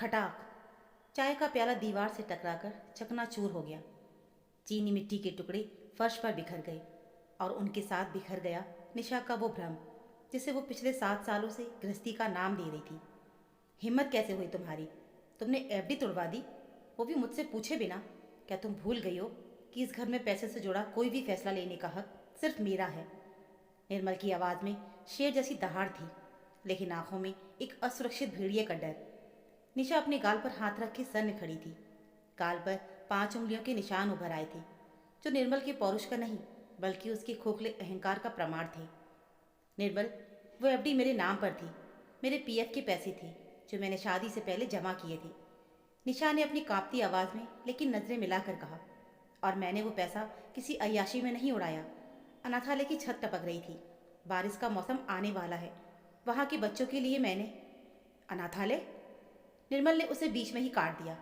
खटाक। चाय का प्याला दीवार से टकराकर चकनाचूर हो गया। चीनी मिट्टी के टुकड़े फर्श पर बिखर गए और उनके साथ बिखर गया निशा का वो भ्रम जिसे वो पिछले 7 सालों से गृहस्थी का नाम दे रही थी। हिम्मत कैसे हुई तुम्हारी? तुमने एफडी तोड़वा दी, वो भी मुझसे पूछे बिना। क्या तुम भूल गई हो कि इस घर में पैसे से जुड़ा कोई भी फैसला लेने का हक सिर्फ मेरा है? निर्मल की आवाज़ में शेर जैसी दहाड़ थी, लेकिन आंखों में एक असुरक्षित भेड़िए का डर। निशा अपने गाल पर हाथ रख के सन्न खड़ी थी। गाल पर 5 उंगलियों के निशान उभर आए थे, जो निर्मल के पौरुष का नहीं बल्कि उसके खोखले अहंकार का प्रमाण थे। निर्मल, वो एफडी मेरे नाम पर थी। मेरे पीएफ के पैसे थे जो मैंने शादी से पहले जमा किए थे। निशा ने अपनी कांपती आवाज़ में लेकिन नज़रें मिलाकर कहा। और मैंने वो पैसा किसी अय्याशी में नहीं उड़ाया। अनाथालय की छत टपक रही थी। बारिश का मौसम आने वाला है, वहाँ के बच्चों के लिए मैंने। अनाथालय? निर्मल ने उसे बीच में ही काट दिया।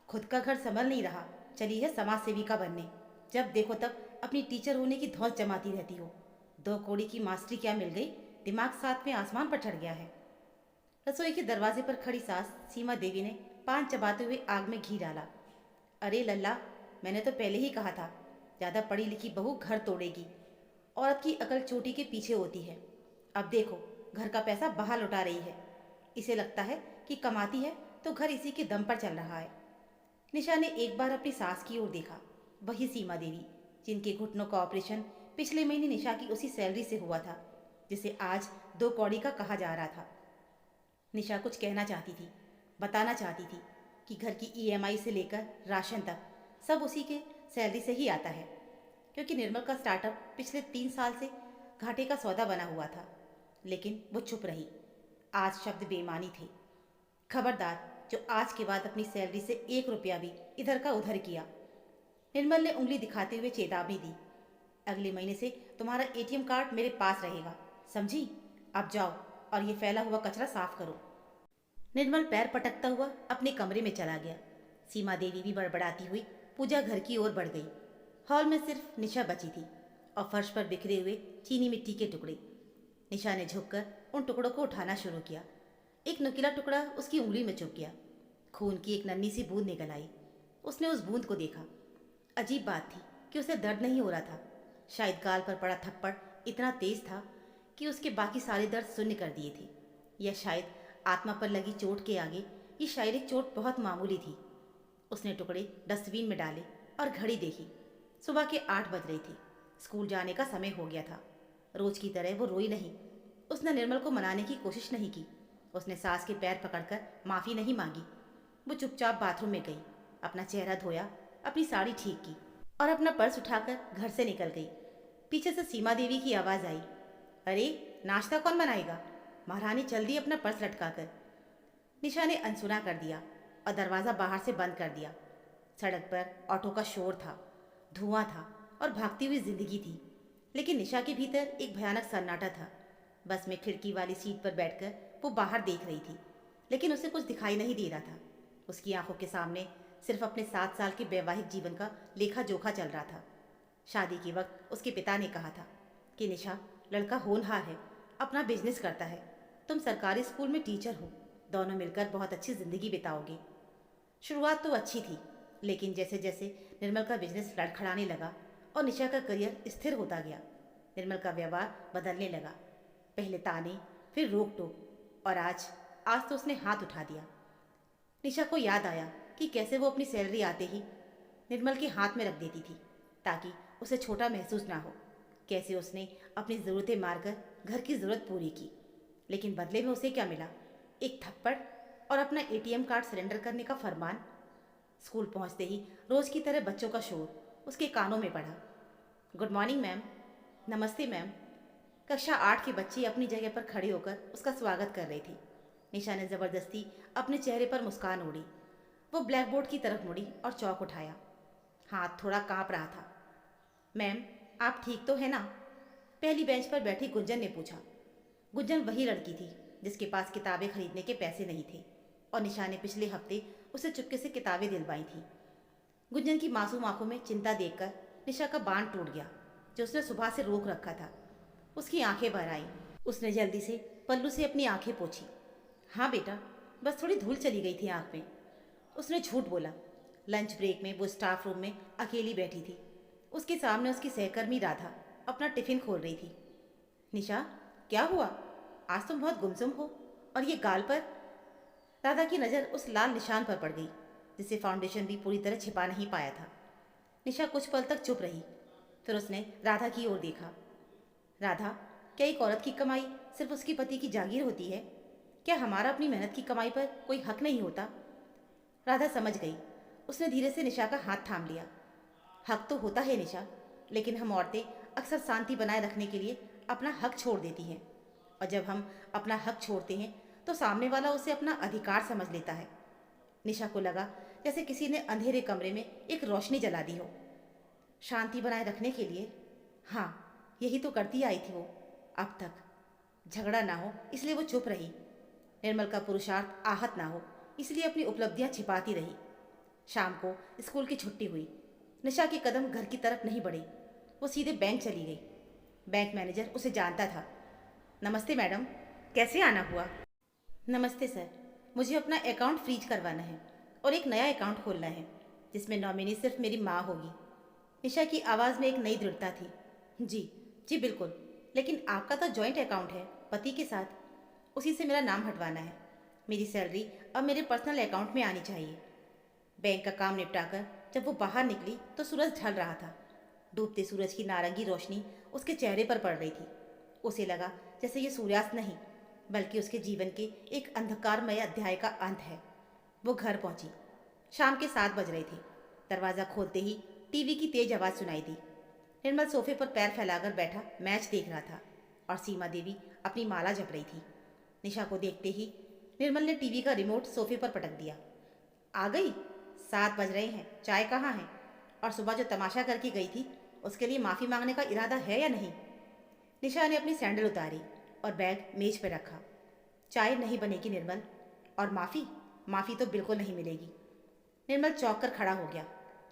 खुद का घर संभल नहीं रहा, चली है समाज सेविका बनने। जब देखो तब अपनी टीचर होने की धौंस जमाती रहती हो। 2 कौड़ी की मास्टरी क्या मिल गई, दिमाग साथ में आसमान पर चढ़ गया है। रसोई के दरवाजे पर खड़ी सास सीमा देवी ने पान चबाते हुए आग में घी डाला। अरे लल्ला, मैंने तो पहले ही कहा था, ज़्यादा पढ़ी लिखी बहू घर तोड़ेगी। औरत की अकल चोटी के पीछे होती है। अब देखो, घर का पैसा बाहर लौटा रही है। इसे लगता है कि कमाती है तो घर इसी के दम पर चल रहा है। निशा ने एक बार अपनी सास की ओर देखा, वही सीमा देवी जिनके घुटनों का ऑपरेशन पिछले महीने निशा की उसी सैलरी से हुआ था जिसे आज 2 कौड़ी का कहा जा रहा था। निशा कुछ कहना चाहती थी, बताना चाहती थी कि घर की ईएमआई से लेकर राशन तक सब उसी के सैलरी से ही आता है, क्योंकि निर्मल का स्टार्टअप पिछले 3 साल से घाटे का सौदा बना हुआ था। लेकिन वो चुप रही। आज शब्द बेईमानी थे। खबरदार, जो आज के बाद अपनी सैलरी से 1 रुपया भी इधर का उधर किया। निर्मल ने उंगली दिखाते हुए चेतावनी दी। अगले महीने से तुम्हारा एटीएम कार्ड मेरे पास रहेगा, समझी? अब जाओ और ये फैला हुआ कचरा साफ करो। निर्मल पैर पटकता हुआ अपने कमरे में चला गया। सीमा देवी भी बड़बड़ाती हुई पूजा घर की ओर बढ़ गई। हॉल में सिर्फ निशा बची थी और फर्श पर बिखरे हुए चीनी मिट्टी के टुकड़े। निशा ने झुककर उन टुकड़ों को उठाना शुरू किया। एक नुकीला टुकड़ा उसकी उंगली में चुभ गया। खून की एक नन्ही सी बूंद निकल आई। उसने उस बूंद को देखा। अजीब बात थी कि उसे दर्द नहीं हो रहा था। शायद गाल पर पड़ा थप्पड़ इतना तेज था कि उसके बाकी सारे दर्द शून्य कर दिए थे, या शायद आत्मा पर लगी चोट के आगे ये शारीरिक चोट बहुत मामूली थी। उसने टुकड़े डस्टबिन में डाले और घड़ी देखी। सुबह के 8 बज रही थी। स्कूल जाने का समय हो गया था। रोज की तरह वो रोई नहीं। उसने निर्मल को मनाने की कोशिश नहीं की। उसने सास के पैर पकड़कर माफ़ी नहीं मांगी। वो चुपचाप बाथरूम में गई, अपना चेहरा धोया, अपनी साड़ी ठीक की और अपना पर्स उठाकर घर से निकल गई। पीछे से सीमा देवी की आवाज़ आई, अरे नाश्ता कौन बनाएगा? महारानी चल दी अपना पर्स लटकाकर। निशा ने अनसुना कर दिया और दरवाज़ा बाहर से बंद कर दिया। सड़क पर ऑटो का शोर था, धुआं था और भागती हुई जिंदगी थी। लेकिन निशा के भीतर एक भयानक सन्नाटा था। बस में खिड़की वाली सीट पर बैठकर वो बाहर देख रही थी, लेकिन उसे कुछ दिखाई नहीं दे रहा था। उसकी आंखों के सामने सिर्फ अपने 7 साल के वैवाहिक जीवन का लेखा जोखा चल रहा था। शादी के वक्त उसके पिता ने कहा था कि निशा, लड़का होनहार है, अपना बिजनेस करता है, तुम सरकारी स्कूल में टीचर हो, दोनों मिलकर बहुत अच्छी ज़िंदगी बिताओगे। शुरुआत तो अच्छी थी, लेकिन जैसे जैसे निर्मल का बिजनेस लड़खड़ाने लगा और निशा का करियर स्थिर होता गया, निर्मल का व्यवहार बदलने लगा। पहले ताने, फिर रोक टोक और आज आज तो उसने हाथ उठा दिया। निशा को याद आया कि कैसे वो अपनी सैलरी आते ही निर्मल के हाथ में रख देती थी ताकि उसे छोटा महसूस ना हो। कैसे उसने अपनी ज़रूरतें मारकर घर की ज़रूरत पूरी की, लेकिन बदले में उसे क्या मिला? एक थप्पड़ और अपना एटीएम कार्ड सरेंडर करने का फरमान। स्कूल पहुंचते ही रोज़ की तरह बच्चों का शोर उसके कानों में पड़ा। Good morning ma'am. नमस्ते मैम। कक्षा 8 के बच्चे अपनी जगह पर खड़े होकर उसका स्वागत कर रही थी। निशा ने ज़बरदस्ती अपने चेहरे पर मुस्कान ओढ़ी। वो ब्लैक बोर्ड की तरफ मुड़ी और चौक उठाया। हाथ थोड़ा कांप रहा था। मैम, आप ठीक तो है ना? पहली बेंच पर बैठी गुंजन ने पूछा। गुंजन वही लड़की थी जिसके पास किताबें खरीदने के पैसे नहीं थे और निशा ने पिछले हफ्ते उसे चुपके से किताबें दिलवाई थी। गुंजन की मासूम आंखों में चिंता देखकर निशा का बांध टूट गया जो उसने सुबह से रोक रखा था। उसकी आंखें भर आईं। उसने जल्दी से पल्लू से अपनी आंखें पोंछी। हाँ बेटा, बस थोड़ी धूल चली गई थी आँख में। उसने झूठ बोला। लंच ब्रेक में वो स्टाफ रूम में अकेली बैठी थी। उसके सामने उसकी सहकर्मी राधा अपना टिफिन खोल रही थी। निशा, क्या हुआ? आज तुम बहुत गुमसुम हो, और ये गाल पर। राधा की नज़र उस लाल निशान पर पड़ गई जिसे फाउंडेशन भी पूरी तरह छिपा नहीं पाया था। निशा कुछ पल तक चुप रही, फिर उसने राधा की ओर देखा। राधा, क्या एक औरत की कमाई सिर्फ उसके पति की जागीर होती है? क्या हमारा अपनी मेहनत की कमाई पर कोई हक नहीं होता? राधा समझ गई। उसने धीरे से निशा का हाथ थाम लिया। हक तो होता है निशा, लेकिन हम औरतें अक्सर शांति बनाए रखने के लिए अपना हक छोड़ देती हैं, और जब हम अपना हक छोड़ते हैं तो सामने वाला उसे अपना अधिकार समझ लेता है। निशा को लगा जैसे किसी ने अंधेरे कमरे में एक रोशनी जला दी हो। शांति बनाए रखने के लिए? हाँ, यही तो करती आई थी वो अब तक। झगड़ा ना हो इसलिए वो चुप रही। निर्मल का पुरुषार्थ आहत ना हो इसलिए अपनी उपलब्धियां छिपाती रही। शाम को स्कूल की छुट्टी हुई। निशा के कदम घर की तरफ नहीं बढ़े। वो सीधे बैंक चली गई। बैंक मैनेजर उसे जानता था। नमस्ते मैडम, कैसे आना हुआ? नमस्ते सर, मुझे अपना अकाउंट फ्रीज करवाना है और एक नया अकाउंट खोलना है जिसमें नॉमिनी सिर्फ मेरी माँ होगी। निशा की आवाज़ में एक नई दृढ़ता थी। जी जी बिल्कुल, लेकिन आपका तो जॉइंट अकाउंट है पति के साथ, उसी से मेरा नाम हटवाना है। मेरी सैलरी अब मेरे पर्सनल अकाउंट में आनी चाहिए। बैंक का काम निपटाकर जब वो बाहर निकली तो सूरज ढल रहा था। डूबते सूरज की नारंगी रोशनी उसके चेहरे पर पड़ रही थी। उसे लगा जैसे ये सूर्यास्त नहीं, बल्कि उसके जीवन के एक अंधकारमय अध्याय का अंत है। वो घर पहुंची। शाम के 7 बज रहे थे। दरवाज़ा खोलते ही टीवी की तेज आवाज़ सुनाई दी। निर्मल सोफे पर पैर फैलाकर बैठा मैच देख रहा था और सीमा देवी अपनी माला जप रही थी। निशा को देखते ही निर्मल ने टीवी का रिमोट सोफे पर पटक दिया। आ गई? 7 बज रहे हैं, चाय कहाँ है? और सुबह जो तमाशा करके गई थी उसके लिए माफ़ी मांगने का इरादा है या नहीं? निशा ने अपनी सैंडल उतारी और बैग मेज पर रखा। चाय नहीं बनेगी निर्मल, और माफ़ी? माफ़ी तो बिल्कुल नहीं मिलेगी। निर्मल चौंक कर खड़ा हो गया।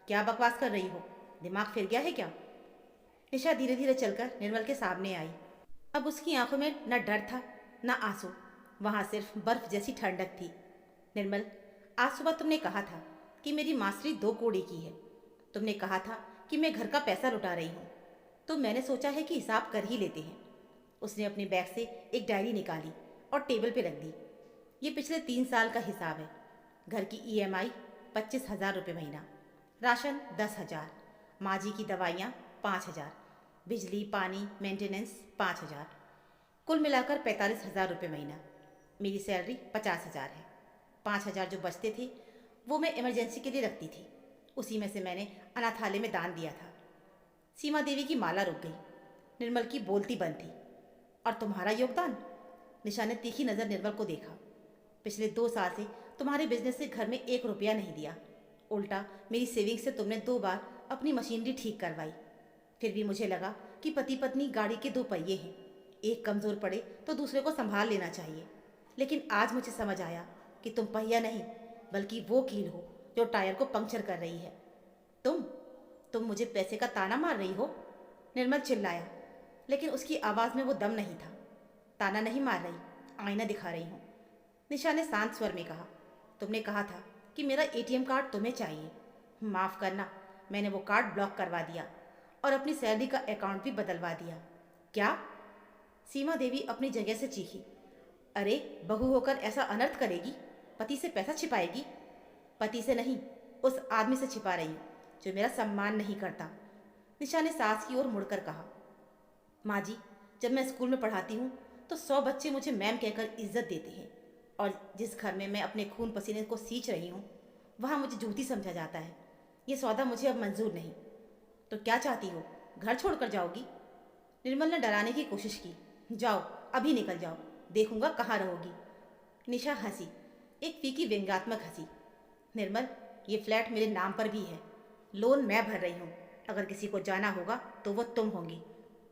क्या बकवास कर रही हो? दिमाग फिर गया है क्या? निशा धीरे धीरे चलकर निर्मल के सामने आई। अब उसकी आंखों में न डर था न आंसू, वहाँ सिर्फ बर्फ जैसी ठंडक थी। निर्मल, आज सुबह तुमने कहा था कि मेरी मास्टरी 2 कौड़ी की है। तुमने कहा था कि मैं घर का पैसा लुटा रही हूँ, तो मैंने सोचा है कि हिसाब कर ही लेते हैं। उसने अपने बैग से एक डायरी निकाली और टेबल पे रख दी। ये पिछले 3 साल का हिसाब है। घर की ईएमआई 25,000 रुपये महीना, राशन 10,000, माँ जी की दवाइयाँ 5,000, बिजली पानी मेंटेनेंस 5,000, कुल मिलाकर 45,000 रुपये महीना। मेरी सैलरी 50,000 है। 5,000 जो बचते थे वो मैं इमरजेंसी के लिए रखती थी। उसी में से मैंने अनाथालय में दान दिया था। सीमा देवी की माला रुक गई। निर्मल की बोलती बंद थी। और तुम्हारा योगदान? निशा ने तीखी नज़र निर्मल को देखा। पिछले 2 साल से तुम्हारे बिजनेस से घर में 1 रुपया नहीं दिया। उल्टा मेरी सेविंग से तुमने 2 बार अपनी मशीनरी ठीक करवाई। फिर भी मुझे लगा कि पति पत्नी गाड़ी के 2 पहिए हैं, एक कमज़ोर पड़े तो दूसरे को संभाल लेना चाहिए। लेकिन आज मुझे समझ आया कि तुम पहिया नहीं बल्कि वो कील हो जो टायर को पंक्चर कर रही है। तुम तुम मुझे पैसे का ताना मार रही हो? निर्मल चिल्लाया, लेकिन उसकी आवाज़ में वो दम नहीं था। ताना नहीं मार रही, आईना दिखा रही हूँ। निशा ने शांत स्वर में कहा। तुमने कहा था कि मेरा एटीएम कार्ड तुम्हें चाहिए। माफ़ करना, मैंने वो कार्ड ब्लॉक करवा दिया और अपनी सैलरी का अकाउंट भी बदलवा दिया। क्या? सीमा देवी अपनी जगह से चीखी। अरे, बहू होकर ऐसा अनर्थ करेगी? पति से पैसा छिपाएगी? पति से नहीं, उस आदमी से छिपा रही हूँ जो मेरा सम्मान नहीं करता। निशा ने सास की ओर मुड़कर कहा। माँ जी, जब मैं स्कूल में पढ़ाती हूँ तो 100 बच्चे मुझे मैम कहकर इज्जत देते हैं, और जिस घर में मैं अपने खून पसीने को सींच रही हूँ वहाँ मुझे झूठी समझा जाता है। ये सौदा मुझे अब मंजूर नहीं। तो क्या चाहती हो, घर छोड़कर जाओगी? निर्मल ने डराने की कोशिश की। जाओ, अभी निकल जाओ, देखूंगा कहाँ रहोगी। निशा हंसी, एक फीकी व्यंग्यात्मक हंसी। निर्मल, ये फ्लैट मेरे नाम पर भी है। लोन मैं भर रही हूँ। अगर किसी को जाना होगा तो वो तुम होंगी,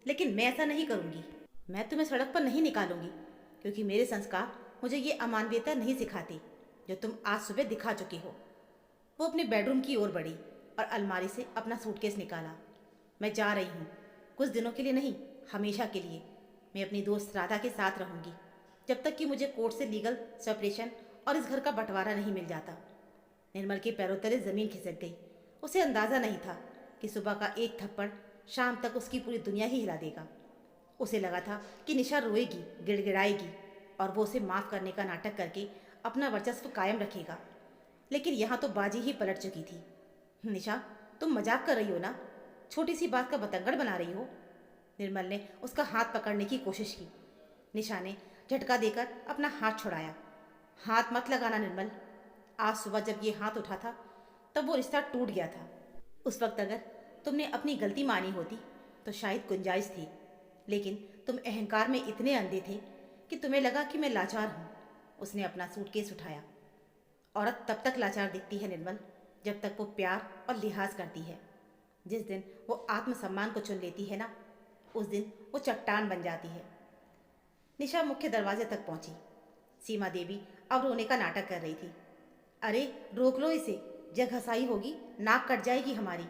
लेकिन मैं ऐसा नहीं करूँगी। मैं तुम्हें सड़क पर नहीं निकालूंगी, क्योंकि मेरे संस्कार मुझे ये अमानवीयता नहीं सिखाती जो तुम आज सुबह दिखा चुकी हो। वो अपने बेडरूम की ओर बढ़ी और अलमारी से अपना सूटकेस निकाला। मैं जा रही हूँ, कुछ दिनों के लिए नहीं, हमेशा के लिए। मैं अपनी दोस्त राधा के साथ रहूँगी जब तक कि मुझे कोर्ट से लीगल सेपरेशन और इस घर का बंटवारा नहीं मिल जाता। निर्मल के पैरों तले जमीन खिसक गई। उसे अंदाज़ा नहीं था कि सुबह का एक थप्पड़ शाम तक उसकी पूरी दुनिया ही हिला देगा। उसे लगा था कि निशा रोएगी, गिड़गिड़ाएगी और वो उसे माफ़ करने का नाटक करके अपना वर्चस्व कायम रखेगा। लेकिन यहाँ तो बाजी ही पलट चुकी थी। निशा, तुम मजाक कर रही हो ना? छोटी सी बात का बतंगड़ बना रही हो? निर्मल ने उसका हाथ पकड़ने की कोशिश की। निशा ने झटका देकर अपना हाथ छुड़ाया। हाथ मत लगाना निर्मल। आज सुबह जब ये हाथ उठा था तब वो रिश्ता टूट गया था। उस वक्त अगर तुमने अपनी गलती मानी होती तो शायद गुंजाइश थी, लेकिन तुम अहंकार में इतने अंधे थे कि तुम्हें लगा कि मैं लाचार हूँ। उसने अपना सूटकेस उठाया। औरत तब तक लाचार दिखती है निर्मल, जब तक वो प्यार और लिहाज करती है। जिस दिन वो आत्मसम्मान को चुन लेती है ना, उस दिन वो चट्टान बन जाती है। निशा मुख्य दरवाजे तक पहुंची। सीमा देवी अब रोने का नाटक कर रही थी। अरे रोक लो इसे, जग घसाई होगी, नाक कट जाएगी हमारी।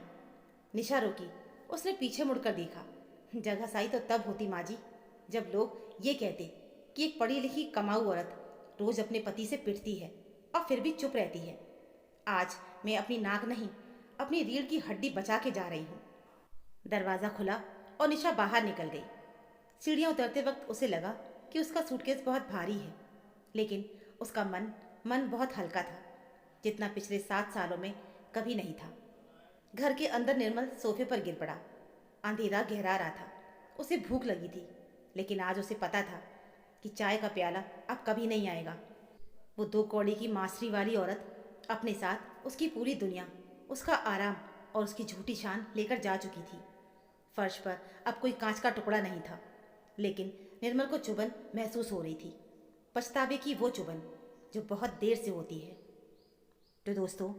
निशा रोकी। उसने पीछे मुड़कर देखा। जग घसाई तो तब होती माँ जी, जब लोग ये कहते कि एक पढ़ी लिखी कमाऊ औरत रोज अपने पति से पिटती है और फिर भी चुप रहती है। आज मैं अपनी नाक नहीं, अपनी रीढ़ की हड्डी बचा के जा रही हूँ। दरवाज़ा खुला और निशा बाहर निकल गई। सीढ़ियाँ उतरते वक्त उसे लगा कि उसका सूटकेस बहुत भारी है, लेकिन उसका मन बहुत हल्का था, जितना पिछले 7 सालों में कभी नहीं था। घर के अंदर निर्मल सोफे पर गिर पड़ा। अंधेरा गहरा रहा था। उसे भूख लगी थी, लेकिन आज उसे पता था कि चाय का प्याला अब कभी नहीं आएगा। वो 2 कौड़ी की मास्टरी वाली औरत अपने साथ उसकी पूरी दुनिया, उसका आराम और उसकी झूठी शान लेकर जा चुकी थी। फर्श पर अब कोई कांच का टुकड़ा नहीं था, लेकिन निर्मल को चुभन महसूस हो रही थी। पछतावे की वो चुभन जो बहुत देर से होती है। तो दोस्तों,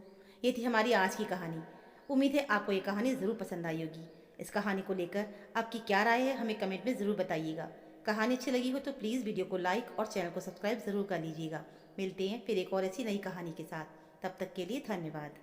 ये थी हमारी आज की कहानी। उम्मीद है आपको ये कहानी ज़रूर पसंद आई होगी। इस कहानी को लेकर आपकी क्या राय है हमें कमेंट में ज़रूर बताइएगा। कहानी अच्छी लगी हो तो प्लीज़ वीडियो को लाइक और चैनल को सब्सक्राइब ज़रूर कर लीजिएगा। मिलते हैं फिर एक और ऐसी नई कहानी के साथ। तब तक के लिए धन्यवाद।